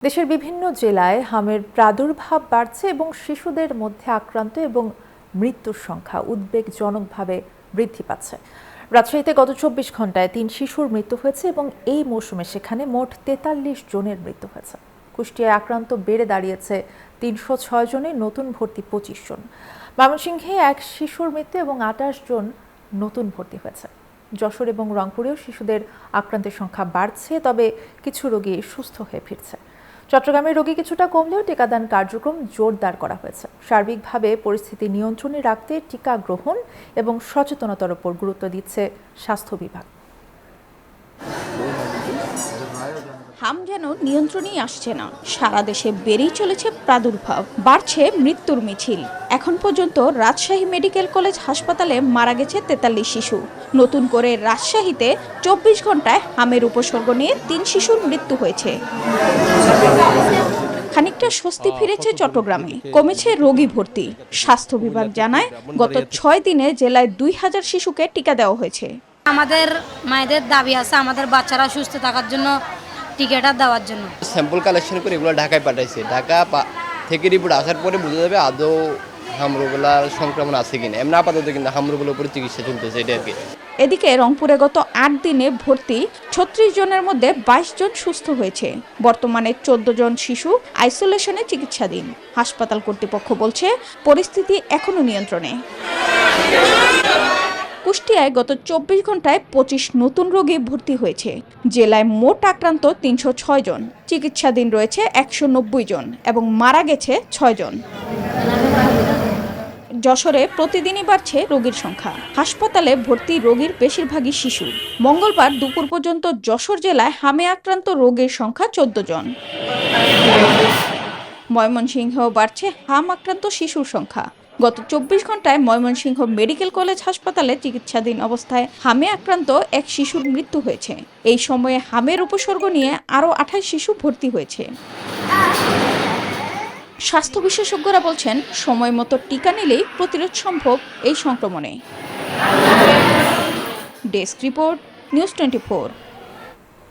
দেশের বিভিন্ন জেলায় হামের প্রাদুর্ভাব বাড়ছে এবং শিশুদের মধ্যে আক্রান্ত এবং মৃত্যুর সংখ্যা উদ্বেগজনকভাবে বৃদ্ধি পাচ্ছে। রাজশাহীতে গত ২৪ ঘন্টায় ৩ শিশুর মৃত্যু হয়েছে এবং এই মৌসুমে সেখানে মোট ৪৩ জনের মৃত্যু হয়েছে। কুষ্টিয়ায় আক্রান্ত বেড়ে দাঁড়িয়েছে ৩০৬ জনে, নতুন ভর্তি ২৫ জন। ময়মনসিংহে এক শিশুর মৃত্যু এবং ২৮ জন নতুন ভর্তি হয়েছে। যশোর এবং রংপুরেও শিশুদের আক্রান্তের সংখ্যা বাড়ছে, তবে কিছু রোগী সুস্থ হয়ে ফিরছে। চট্টগ্রামের রোগী কিছুটা কমলেও টিকাদান কার্যক্রম জোরদার করা হয়েছে। সার্বিকভাবে পরিস্থিতি নিয়ন্ত্রণে রাখতে টিকা গ্রহণ এবং সচেতনতার উপর গুরুত্ব দিচ্ছে স্বাস্থ্য বিভাগ। হাম যেন নিয়ন্ত্রণেই আসছে না, সারা দেশে বেড়েই চলেছে প্রাদুর্ভাব, বাড়ছে মৃত্যুর মিছিল। এখন পর্যন্ত রাজশাহী মেডিকেল কলেজ হাসপাতালে মারা গেছে ৪৩ শিশু। নতুন করে রাজশাহীতে ২৪ ঘন্টায় হামের উপসর্গ নিয়ে ৩ শিশুর মৃত্যু হয়েছে। খানিকটা স্বস্তি ফিরেছে চট্টগ্রামে, কমেছে রোগী ভর্তি। স্বাস্থ্য বিভাগ জানায়, গত ৬ দিনে জেলায় ২,০০০ শিশুকে টিকা দেওয়া হয়েছে। আমাদের মায়েদের দাবি আছে আমাদের বাচ্চারা সুস্থ থাকার জন্য টিকাটা দেওয়ার জন্য। স্যাম্পল কালেকশন করে এগুলো ঢাকায় পাঠাইছে। ঢাকা থেকে রিপোর্ট আসার পরে বোঝা যাবে আদৌ হামরুবেলার সংক্রমণ আছে কিনা। এমনি আপাতত কিন্তু হামরুবেলার উপরে চিকিৎসা চলতেছে, এটা আর কি। এদিকে রংপুরে গত ৮ দিনে ভর্তি ৩৬ জনের মধ্যে ২২ জন সুস্থ হয়েছে। বর্তমানে ১৪ জন শিশু আইসোলেশনে চিকিৎসাধীন। হাসপাতাল কর্তৃপক্ষ বলছে পরিস্থিতি এখনো নিয়ন্ত্রণে। কুষ্টিয়ায় গত ২৪ ঘন্টায় ২৫ নতুন রোগী ভর্তি হয়েছে। জেলায় মোট আক্রান্ত ৩০৬ জন, চিকিৎসাধীন রয়েছে ১৯০ জন এবং মারা গেছে ৬ জন। যশোরে প্রতিদিনই বাড়ছে রোগীর সংখ্যা। হাসপাতালে ভর্তি রোগীর বেশিরভাগই শিশু। মঙ্গলবার দুপুর পর্যন্ত যশোর জেলায় হামে আক্রান্ত রোগীর সংখ্যা ১৪ জন। ময়মনসিংহেও বাড়ছে হাম আক্রান্ত শিশুর সংখ্যা। গত ২৪ ঘন্টায় ময়মনসিংহ মেডিকেল কলেজ হাসপাতালে চিকিৎসাধীন অবস্থায় হামে আক্রান্ত এক শিশুর মৃত্যু হয়েছে। এই সময়ে হামের উপসর্গ নিয়ে আরও ২৮ শিশু ভর্তি হয়েছে। স্বাস্থ্য বিশেষজ্ঞরা বলছেন, সময় মতো টিকা নিলেই প্রতিরোধ সম্ভব এই সংক্রমণে। Desk report, news 24।